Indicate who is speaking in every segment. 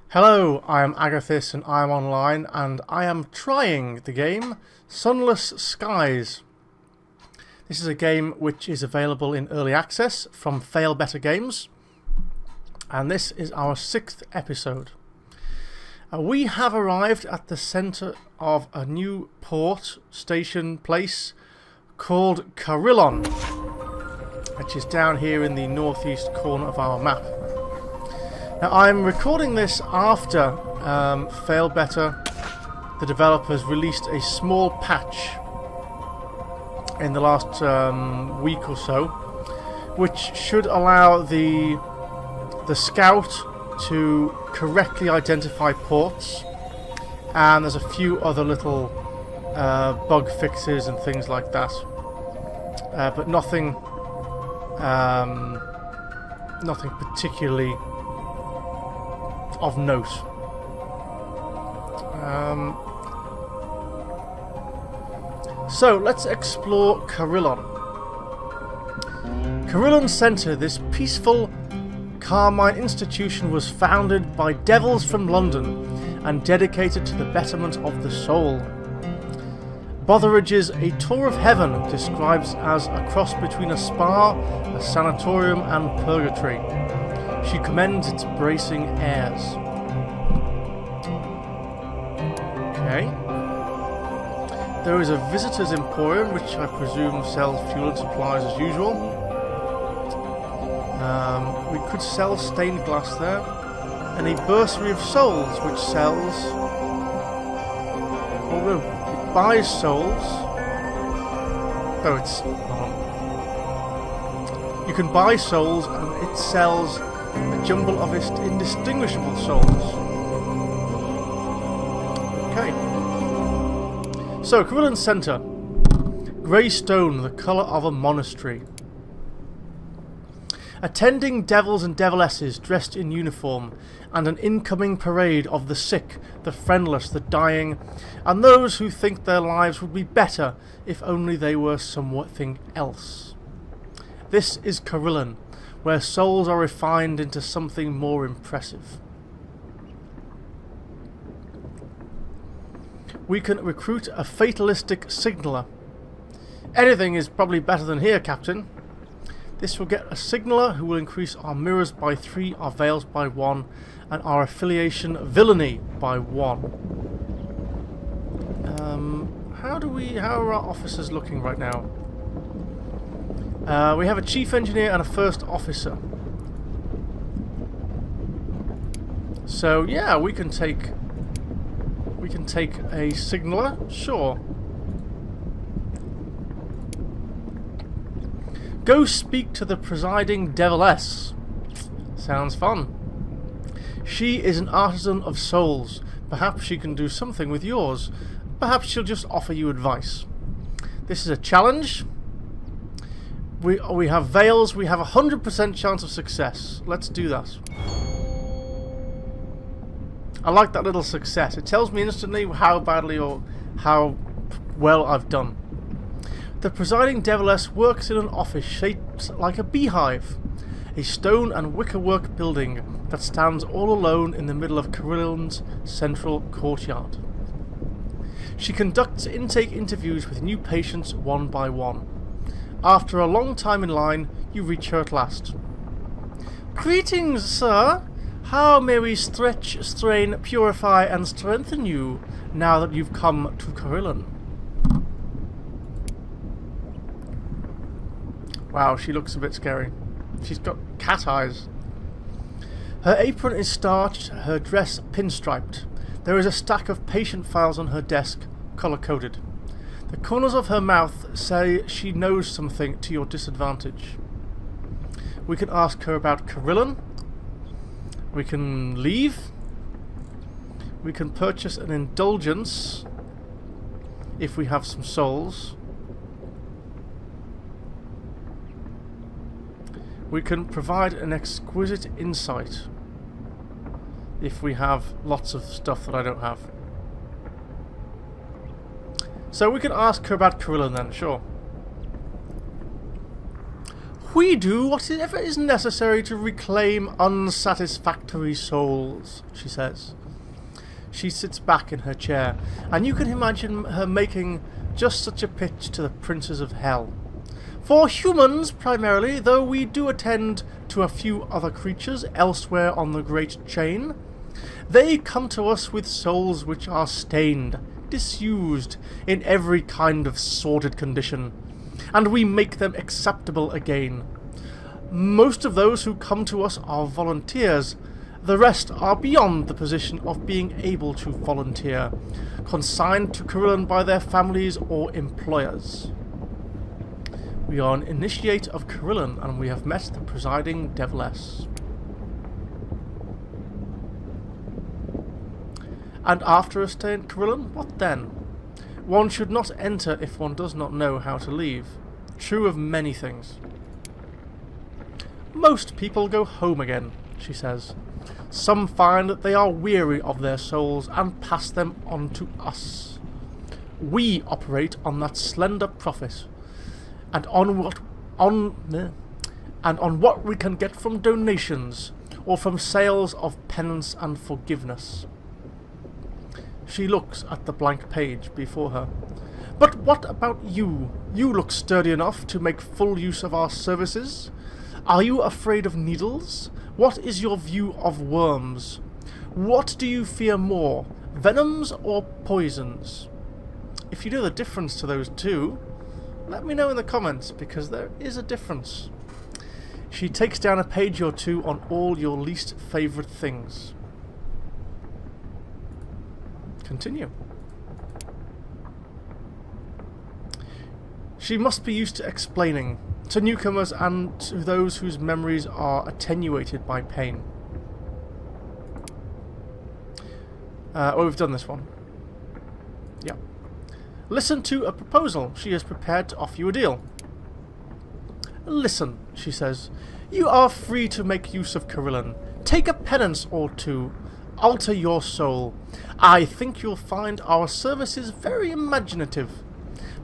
Speaker 1: Hello, I am Agathis and I am online and I am trying the game Sunless Skies. This is a game which is available in early access from Fail Better Games, and this is our 6th episode. We have arrived at the centre of a new port station place called Carillon, which is down here in the northeast corner of our map. Now, I'm recording this after Fail Better, the developers, released a small patch in the last week or so, which should allow the scout to correctly identify ports, and there's a few other little bug fixes and things like that, but nothing particularly of note. So let's explore Carillon. Carillon Centre, this peaceful Carmine institution, was founded by devils from London and dedicated to the betterment of the soul. Botheridge's A Tour of Heaven describes as a cross between a spa, a sanatorium and purgatory. She commends its bracing airs. Okay. There is a visitor's emporium, which I presume sells fuel and supplies as usual. We could sell stained glass there. And a bursary of souls, which sells... although it buys souls... Oh, it's... You can buy souls and it sells a jumble of indistinguishable souls. Okay. So, Carillon Centre. Grey stone, the colour of a monastery. Attending devils and devilesses dressed in uniform, and an incoming parade of the sick, the friendless, the dying, and those who think their lives would be better if only they were something else. This is Carillon, where souls are refined into something more impressive. We can recruit a fatalistic signaller. Anything is probably better than here, Captain. This will get a signaller who will increase our mirrors by 3, our veils by 1, and our affiliation villainy by 1. How are our officers looking right now? We have a chief engineer and a first officer. So yeah, we can take a signaller, sure. Go speak to the presiding deviless. Sounds fun. She is an artisan of souls. Perhaps she can do something with yours. Perhaps she'll just offer you advice. This is a challenge. We have veils. We have a 100% chance of success. Let's do that. I like that little success. It tells me instantly how badly or how well I've done. The presiding deviless works in an office shaped like a beehive, a stone and wickerwork building that stands all alone in the middle of Carillon's central courtyard. She conducts intake interviews with new patients one by one. After a long time in line, you reach her at last. Greetings, sir. How may we stretch, strain, purify, and strengthen you now that you've come to Carillon? Wow, she looks a bit scary. She's got cat eyes. Her apron is starched, her dress pinstriped. There is a stack of patient files on her desk, colour-coded. The corners of her mouth say she knows something to your disadvantage. We can ask her about Carillon. We can leave. We can purchase an indulgence if we have some souls. We can provide an exquisite insight if we have lots of stuff that I don't have. So we can ask her about Carillon then, sure. We do whatever is necessary to reclaim unsatisfactory souls, she says. She sits back in her chair, and you can imagine her making just such a pitch to the princes of hell. For humans, primarily, though we do attend to a few other creatures elsewhere on the great chain, they come to us with souls which are stained, disused, in every kind of sordid condition, and we make them acceptable again. Most of those who come to us are volunteers. The rest are beyond the position of being able to volunteer, consigned to Carillion by their families or employers. We are an initiate of Carillion, and we have met the presiding deviless. And after a stay in Carillion, what then? One should not enter if one does not know how to leave. True of many things. Most people go home again, she says. Some find that they are weary of their souls and pass them on to us. We operate on that slender profit, and on what we can get from donations or from sales of penance and forgiveness. She looks at the blank page before her. But what about you? You look sturdy enough to make full use of our services. Are you afraid of needles? What is your view of worms? What do you fear more, venoms or poisons? If you know the difference to those two, let me know in the comments, because there is a difference. She takes down a page or two on all your least favourite things. Continue. She must be used to explaining to newcomers and to those whose memories are attenuated by pain. We've done this one. Yeah. Listen to a proposal. She is prepared to offer you a deal. Listen, she says. You are free to make use of Carillion. Take a penance or two. Alter your soul. I think you'll find our services very imaginative.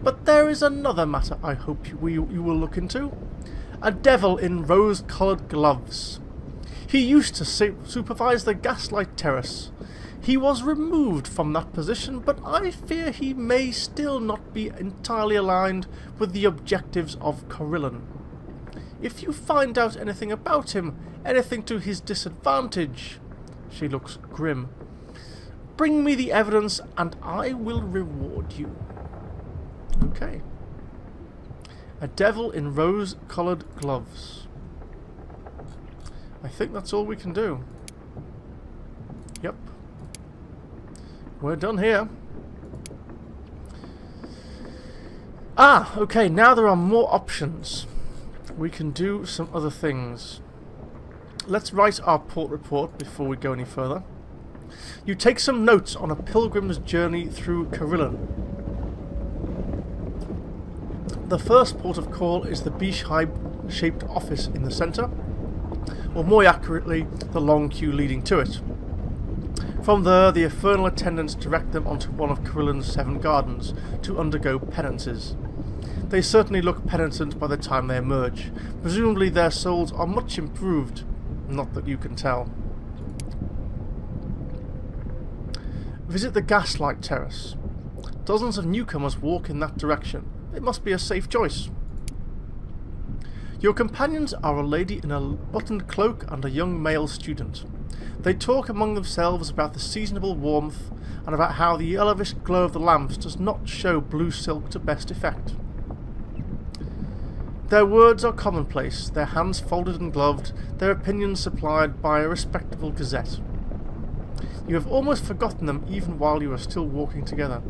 Speaker 1: But there is another matter I hope you will look into. A devil in rose-coloured gloves. He used to supervise the Gaslight Terrace. He was removed from that position, but I fear he may still not be entirely aligned with the objectives of Carillion. If you find out anything about him, anything to his disadvantage, she looks grim, bring me the evidence and I will reward you. Okay. A devil in rose-coloured gloves. I think that's all we can do. Yep. We're done here. Ah, okay, now there are more options. We can do some other things. Let's write our port report before we go any further. You take some notes on a pilgrim's journey through Carillion. The first port of call is the beehive-shaped office in the centre, or more accurately, the long queue leading to it. From there, the infernal attendants direct them onto one of Carillion's 7 gardens to undergo penances. They certainly look penitent by the time they emerge. Presumably their souls are much improved, not that you can tell. Visit the Gaslight Terrace. Dozens of newcomers walk in that direction. It must be a safe choice. Your companions are a lady in a buttoned cloak and a young male student. They talk among themselves about the seasonable warmth and about how the yellowish glow of the lamps does not show blue silk to best effect. Their words are commonplace, their hands folded and gloved, their opinions supplied by a respectable gazette. You have almost forgotten them even while you are still walking together.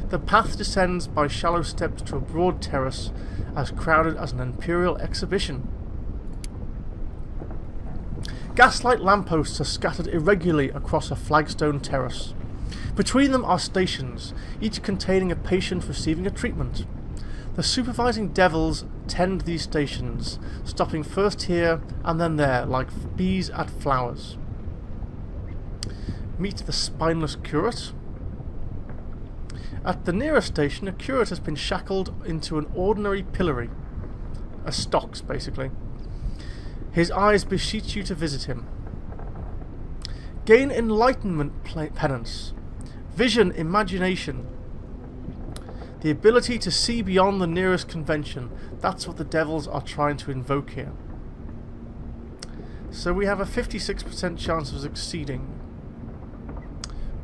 Speaker 1: The path descends by shallow steps to a broad terrace, as crowded as an imperial exhibition. Gaslight lampposts are scattered irregularly across a flagstone terrace. Between them are stations, each containing a patient receiving a treatment. The supervising devils tend these stations, stopping first here and then there, like bees at flowers. Meet the spineless curate. At the nearest station, a curate has been shackled into an ordinary pillory. as stocks, basically. His eyes beseech you to visit him. Gain enlightenment penance, vision, imagination, the ability to see beyond the nearest convention. That's what the devils are trying to invoke here. So we have a 56% chance of succeeding.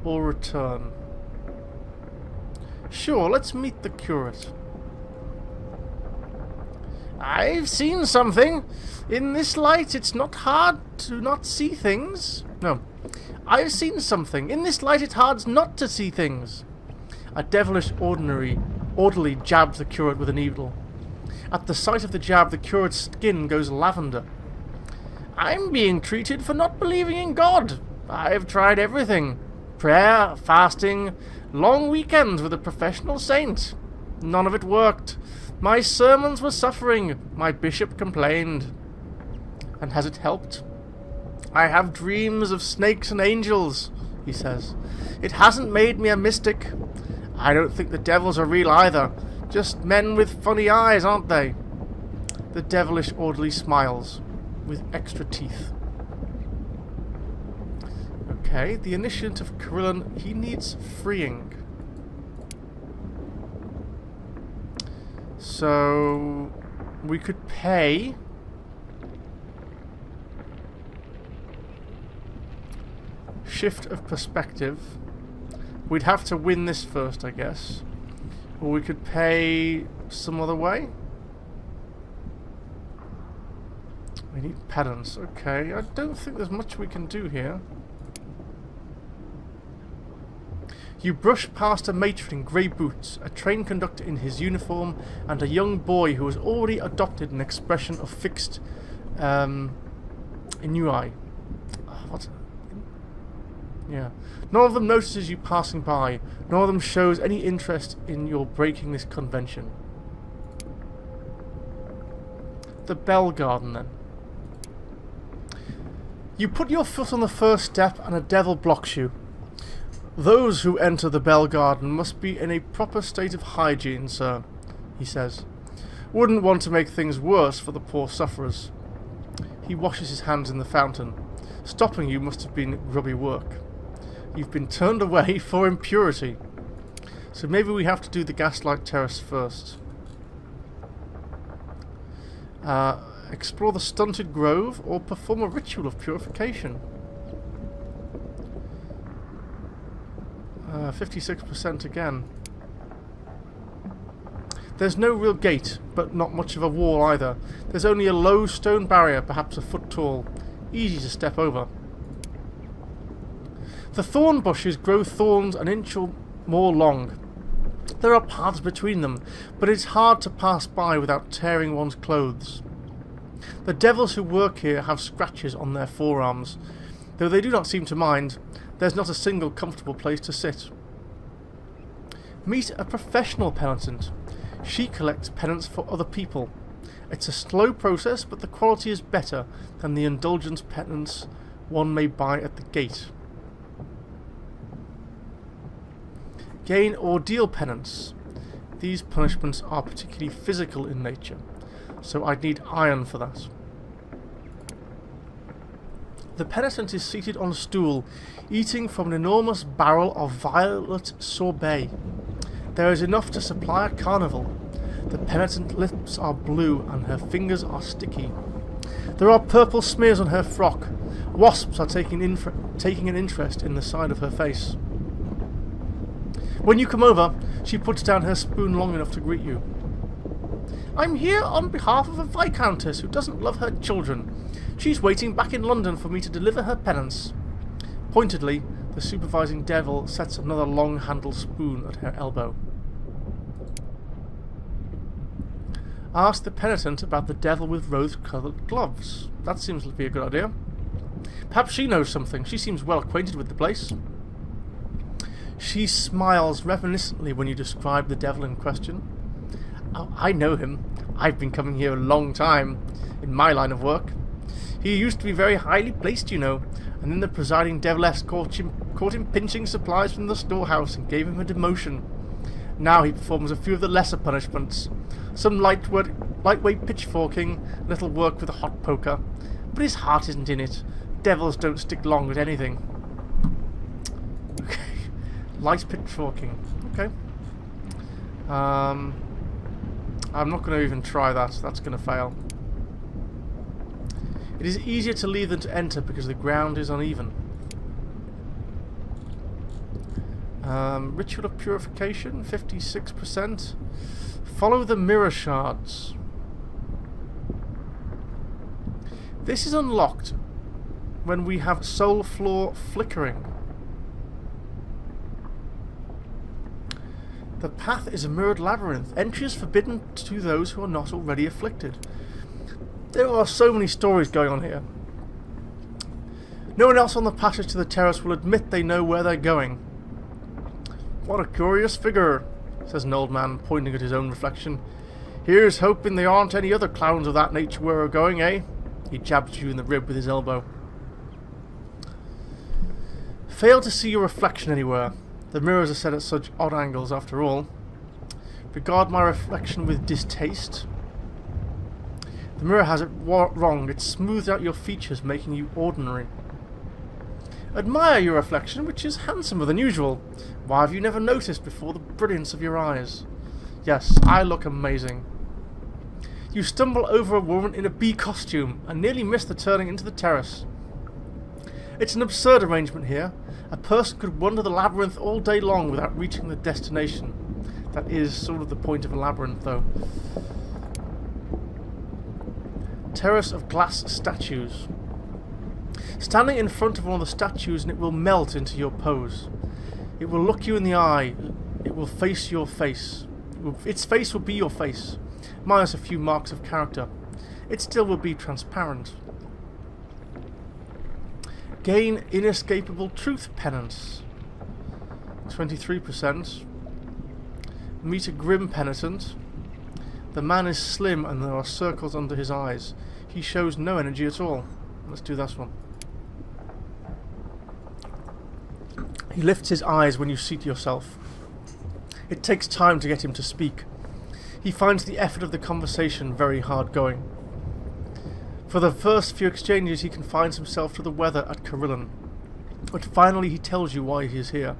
Speaker 1: Or return. Sure, let's meet the curate. I've seen something. In this light, it's not hard to not see things. No. I've seen something. In this light, it's hard not to see things. A devilish orderly jabs the curate with a needle. At the sight of the jab, the curate's skin goes lavender. I'm being treated for not believing in God. I've tried everything. Prayer, fasting, long weekends with a professional saint. None of it worked. My sermons were suffering. My bishop complained. And has it helped? I have dreams of snakes and angels, he says. It hasn't made me a mystic. I don't think the devils are real either. Just men with funny eyes, aren't they? The devilish orderly smiles, with extra teeth. Okay, the initiate of Carillion, he needs freeing. So we could pay shift of perspective. We'd have to win this first, I guess. Or we could pay some other way. We need penance. Okay, I don't think there's much we can do here. You brush past a matron in grey boots, a train conductor in his uniform, and a young boy who has already adopted an expression of fixed ennui. What? Yeah. None of them notices you passing by. None of them shows any interest in your breaking this convention. The Bell Garden, then. You put your foot on the first step and a devil blocks you. Those who enter the Bell Garden must be in a proper state of hygiene, sir, he says. Wouldn't want to make things worse for the poor sufferers. He washes his hands in the fountain. Stopping you must have been grubby work. You've been turned away for impurity. So maybe we have to do the Gaslight Terrace first. Explore the Stunted Grove or perform a ritual of purification. 56% again. There's no real gate, but not much of a wall either. There's only a low stone barrier, perhaps a foot tall. Easy to step over. The thorn bushes grow thorns an inch or more long. There are paths between them, but it's hard to pass by without tearing one's clothes. The devils who work here have scratches on their forearms. Though they do not seem to mind, there's not a single comfortable place to sit. Meet a professional penitent. She collects penance for other people. It's a slow process, but the quality is better than the indulgence penance one may buy at the gate. Gain ordeal penance. These punishments are particularly physical in nature, so I'd need iron for that. The penitent is seated on a stool, eating from an enormous barrel of violet sorbet. There is enough to supply a carnival. The penitent's lips are blue and her fingers are sticky. There are purple smears on her frock. Wasps are taking an interest in the side of her face. When you come over, she puts down her spoon long enough to greet you. I'm here on behalf of a viscountess who doesn't love her children. She's waiting back in London for me to deliver her penance. Pointedly, the supervising devil sets another long-handled spoon at her elbow. Ask the penitent about the devil with rose-coloured gloves. That seems to be a good idea. Perhaps she knows something. She seems well acquainted with the place. She smiles reminiscently when you describe the devil in question. Oh, I know him. I've been coming here a long time, in my line of work. He used to be very highly placed, you know, and then the presiding deviless caught him pinching supplies from the storehouse and gave him a demotion. Now he performs a few of the lesser punishments. Some lightweight pitchforking, little work with a hot poker. But his heart isn't in it. Devils don't stick long at anything. Okay. Light pitchforking. Okay. I'm not going to even try that. That's going to fail. It is easier to leave than to enter because the ground is uneven. Ritual of Purification, 56%. Follow the mirror shards. This is unlocked when we have soul floor flickering. The path is a mirrored labyrinth. Entry is forbidden to those who are not already afflicted. There are so many stories going on here. No one else on the passage to the terrace will admit they know where they're going. What a curious figure, says an old man, pointing at his own reflection. Here's hoping there aren't any other clowns of that nature where we're going, eh? He jabs you in the rib with his elbow. Fail to see your reflection anywhere. The mirrors are set at such odd angles after all. Regard my reflection with distaste. The mirror has it wrong. It smoothed out your features, making you ordinary. Admire your reflection, which is handsomer than usual. Why have you never noticed before the brilliance of your eyes? Yes, I look amazing. You stumble over a woman in a bee costume and nearly miss the turning into the terrace. It's an absurd arrangement here. A person could wander the labyrinth all day long without reaching the destination. That is sort of the point of a labyrinth, though. Terrace of glass statues. Standing in front of one of the statues and it will melt into your pose. It will look you in the eye. It will face your face. Its face will be your face, minus a few marks of character. It still will be transparent. Gain inescapable truth penance. 23%. Meet a grim penitent. The man is slim and there are circles under his eyes. He shows no energy at all. Let's do this one. He lifts his eyes when you seat yourself. It takes time to get him to speak. He finds the effort of the conversation very hard going. For the first few exchanges he confines himself to the weather at Carillon. But finally he tells you why he is here.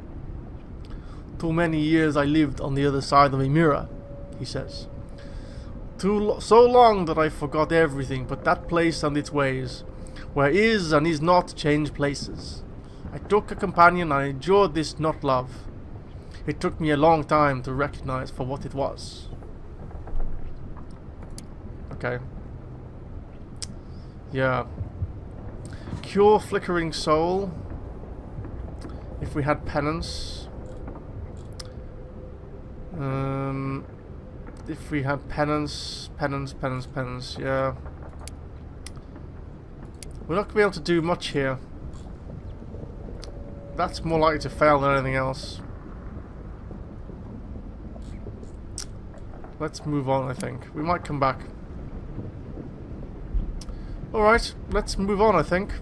Speaker 1: Too many years I lived on the other side of a mirror, he says. So long that I forgot everything but that place and its ways, where is and is not change places. I took a companion and I endured this not love. It took me a long time to recognize for what it was. Okay. Yeah. Cure flickering soul. If we had penance. If we had penance, yeah. We're not going to be able to do much here. That's more likely to fail than anything else. Let's move on, I think. We might come back. Alright, let's move on, I think.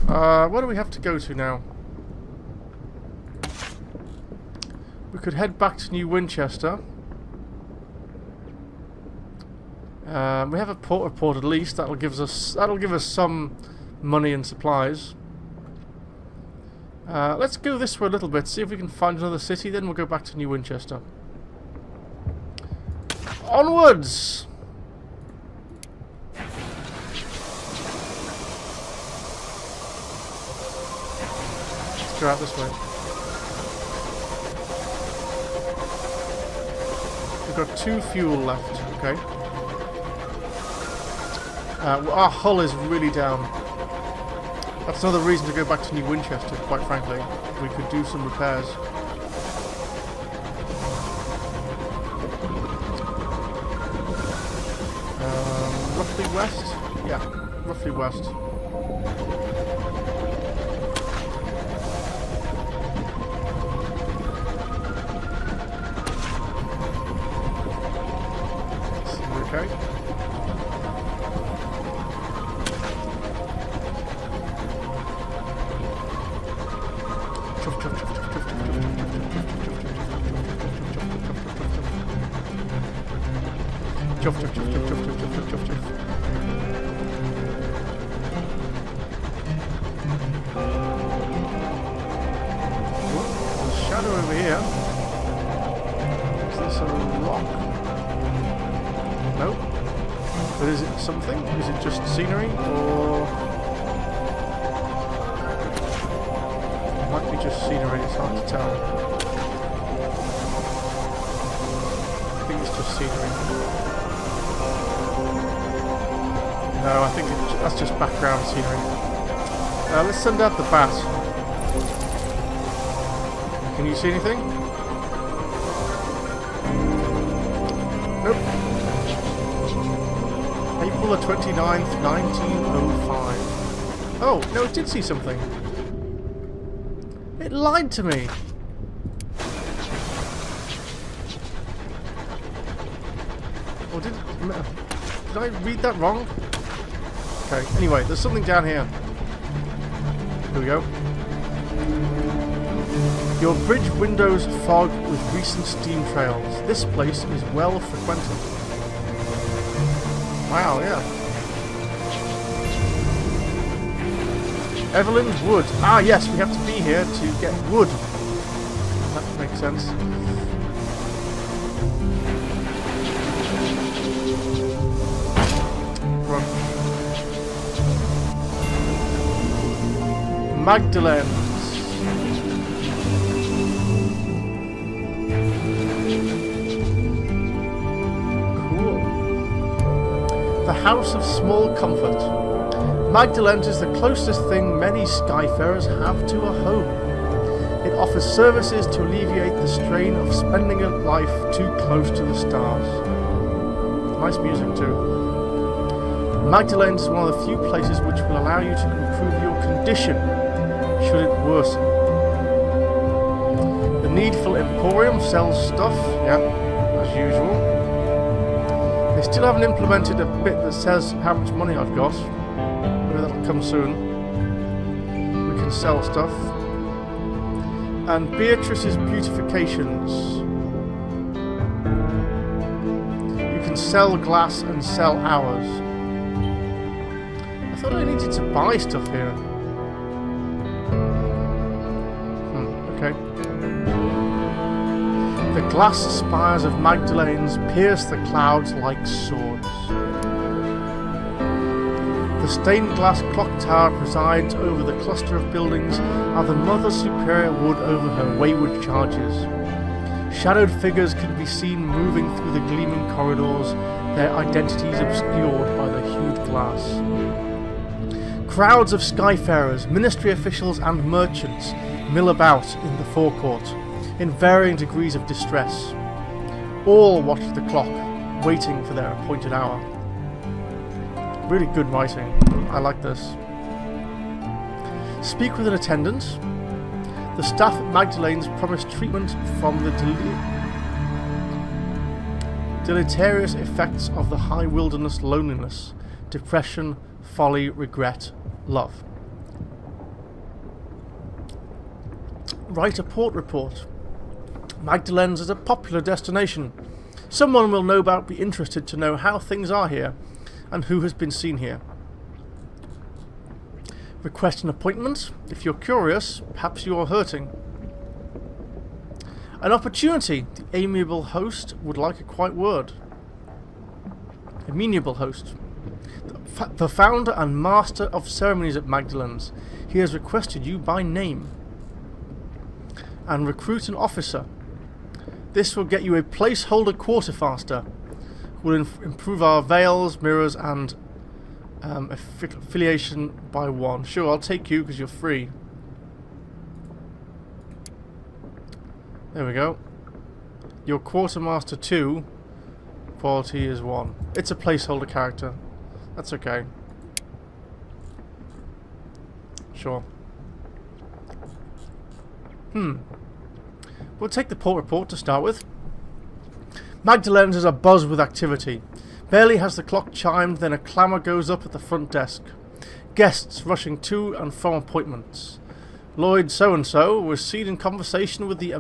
Speaker 1: Where do we have to go to now? We could head back to New Winchester. We have a port report at least. That'll give us some money and supplies. Let's go this way a little bit, see if we can find another city, then we'll go back to New Winchester. Onwards! Let's go out this way. We've got 2 fuel left, okay. Our hull is really down. That's another reason to go back to New Winchester, quite frankly. We could do some repairs. Roughly west? Yeah, roughly west. Okay. But is it something? Is it just scenery, or it might be just scenery? It's hard to tell. I think it's just scenery. No, I think that's just background scenery. Let's send out the bat. Can you see anything? Nope. April the 29th, 1905. Oh, no, it did see something. It lied to me. Or did I read that wrong? Okay, anyway, there's something down here. Here we go. Your bridge windows fog with recent steam trails. This place is well frequented. Wow, yeah. Evelyn's Wood. Ah, yes, we have to be here to get wood. That makes sense. Run. Magdalene's. Cool. The House of Small Comfort. Magdalene's is the closest thing many skyfarers have to a home. It offers services to alleviate the strain of spending a life too close to the stars. Nice music too. Magdalene's is one of the few places which will allow you to improve your condition should it worsen. The Needful Emporium sells stuff, yeah, as usual. They still haven't implemented a bit that says how much money I've got. Maybe that'll come soon. We can sell stuff. And Beatrice's Beautifications. You can sell glass and sell hours. I thought I needed to buy stuff here. Okay. The glass spires of Magdalene's pierce the clouds like swords. The stained glass clock tower presides over the cluster of buildings while the Mother Superior would over her wayward charges. Shadowed figures can be seen moving through the gleaming corridors, their identities obscured by the hued glass. Crowds of skyfarers, ministry officials and merchants mill about in the forecourt, in varying degrees of distress. All watch the clock, waiting for their appointed hour. Really good writing. I like this. Speak with an attendant. The staff at Magdalene's promise treatment from the deleterious effects of the high wilderness loneliness, depression, folly, regret, love. Write a port report. Magdalene's is a popular destination. Someone will no doubt be interested to know how things are here and who has been seen here. Request an appointment. If you're curious, perhaps you are hurting. An opportunity. The amiable host would like a quiet word. Amenable host. The founder and master of ceremonies at Magdalene's. He has requested you by name. And recruit an officer. This will get you a placeholder quartermaster. Will improve our veils, mirrors, and affiliation by 1. Sure, I'll take you because you're free. There we go. Your quartermaster 2. Quality is 1. It's a placeholder character. That's okay. Sure. We'll take the port report to start with. Magdalene's is abuzz with activity. Barely has the clock chimed, then a clamour goes up at the front desk. Guests rushing to and from appointments. Lloyd so-and-so was seen in conversation with the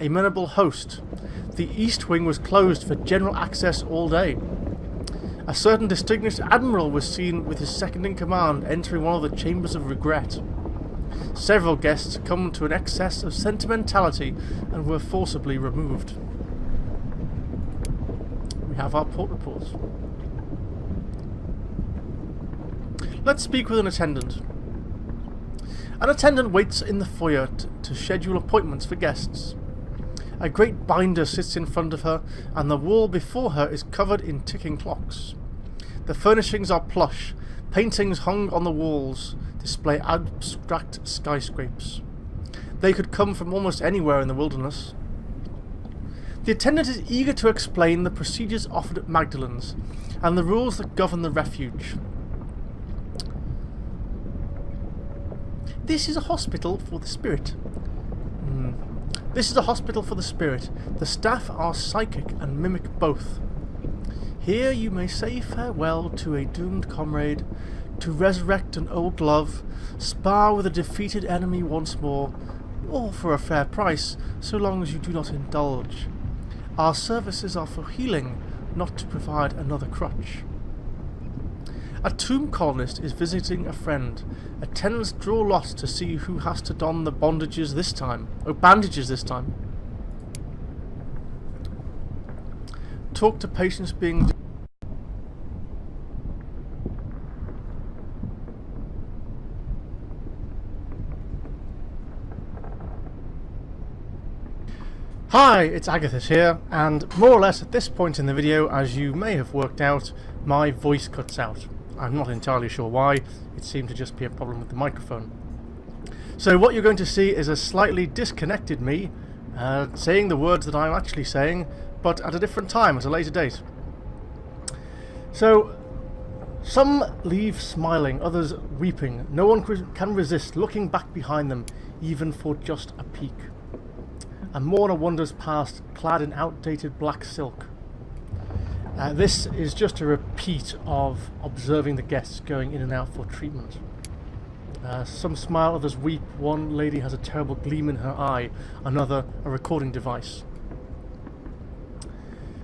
Speaker 1: amenable host. The East Wing was closed for general access all day. A certain distinguished admiral was seen with his second-in-command entering one of the chambers of regret. Several guests succumbed to an excess of sentimentality and were forcibly removed. We have our port reports. Let's speak with an attendant. An attendant waits in the foyer to schedule appointments for guests. A great binder sits in front of her, and the wall before her is covered in ticking clocks. The furnishings are plush. Paintings hung on the walls display abstract skyscrapers. They could come from almost anywhere in the wilderness. The attendant is eager to explain the procedures offered at Magdalen's and the rules that govern the refuge. This is a hospital for the spirit. This is a hospital for the spirit. The staff are psychic and mimic both. Here you may say farewell to a doomed comrade, to resurrect an old love, spar with a defeated enemy once more, all for a fair price, so long as you do not indulge. Our services are for healing, not to provide another crutch. A tomb colonist is visiting a friend. Attendants draw lots to see who has to don the bandages this time. Talk to patients being... Hi, it's Agathis here, and more or less at this point in the video, as you may have worked out, my voice cuts out. I'm not entirely sure why, it seemed to just be a problem with the microphone. So what you're going to see is a slightly disconnected me, saying the words that I'm actually saying, but at a different time, at a later date. So, some leave smiling, others weeping. No one can resist looking back behind them, even for just a peek. A mourner wanders past, clad in outdated black silk. This is just a repeat of observing the guests going in and out for treatment. Some smile, others weep. One lady has a terrible gleam in her eye, another a recording device.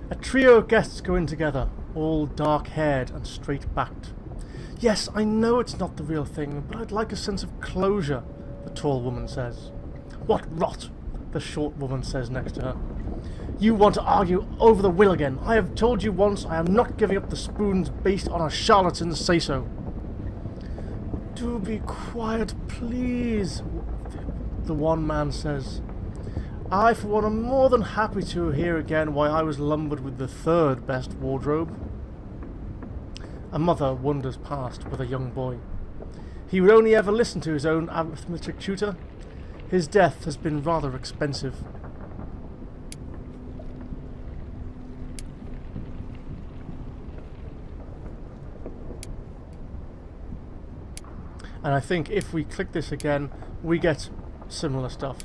Speaker 1: A trio of guests go in together, all dark-haired and straight-backed. Yes, I know it's not the real thing, but I'd like a sense of closure, the tall woman says. What rot, the short woman says next to her. You want to argue over the will again. I have told you once I am not giving up the spoons based on a charlatan's say-so. Do be quiet, please, the one man says. I, for one, am more than happy to hear again why I was lumbered with the third best wardrobe. A mother wanders past with a young boy. He would only ever listen to his own arithmetic tutor. His death has been rather expensive. And I think if we click this again, we get similar stuff.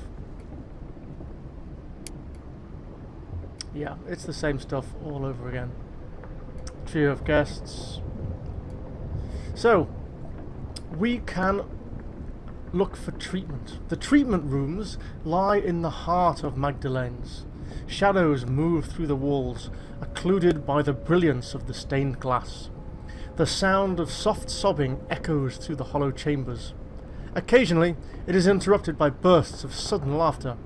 Speaker 1: Yeah, it's the same stuff all over again. Trio of guests. So, we can look for treatment. The treatment rooms lie in the heart of Magdalen's. Shadows move through the walls, occluded by the brilliance of the stained glass. The sound of soft sobbing echoes through the hollow chambers. Occasionally, it is interrupted by bursts of sudden laughter.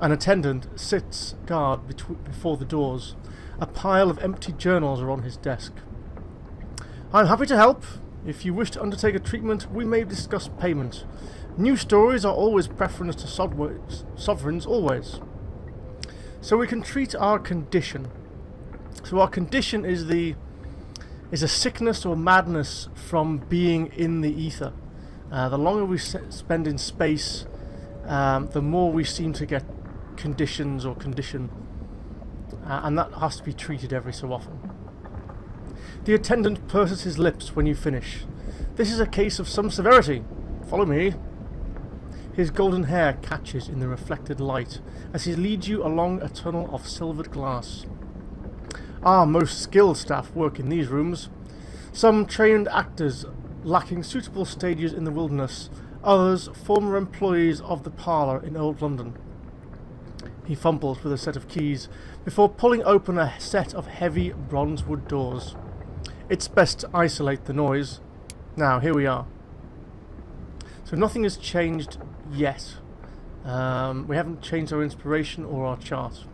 Speaker 1: An attendant sits guard before the doors. A pile of empty journals are on his desk. I'm happy to help. If you wish to undertake a treatment, we may discuss payment. New stories are always preference to sovereigns, always. So we can treat our condition. So our condition is a sickness or madness from being in the ether. The longer we spend in space, the more we seem to get conditions or condition, and that has to be treated every so often. The attendant purses his lips when you finish. This is a case of some severity. Follow me. His golden hair catches in the reflected light as he leads you along a tunnel of silvered glass. Our most skilled staff work in these rooms. Some trained actors lacking suitable stages in the wilderness, others former employees of the parlour in Old London. He fumbles with a set of keys before pulling open a set of heavy bronzewood doors. It's best to isolate the noise. Now, here we are. So nothing has changed yet. We haven't changed our inspiration or our chart.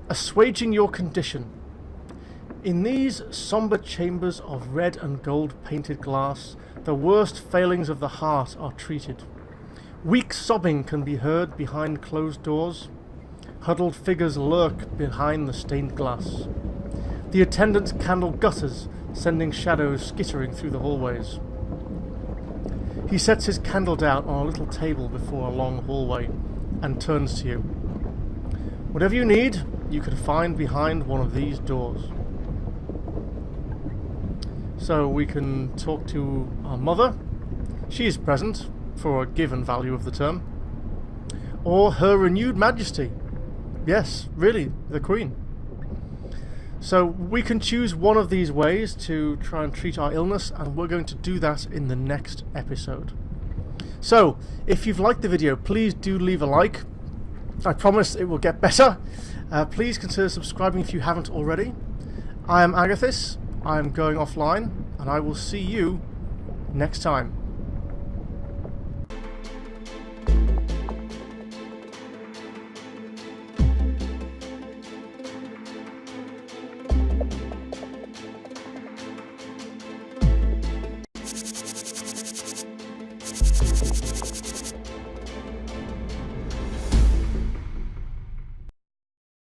Speaker 1: assuaging your condition. In these sombre chambers of red and gold painted glass, the worst failings of the heart are treated. Weak sobbing can be heard behind closed doors. Huddled figures lurk behind the stained glass. The attendant's candle gutters, sending shadows skittering through the hallways. He sets his candle down on a little table before a long hallway and turns to you. Whatever you need, you can find behind one of these doors. So we can talk to our mother. She is present, for a given value of the term. Or Her Renewed Majesty. Yes, really, the Queen. So we can choose one of these ways to try and treat our illness, and we're going to do that in the next episode. So, if you've liked the video, please do leave a like. I promise it will get better. Please consider subscribing if you haven't already. I am Agathis. I am going offline, and I will see you next time.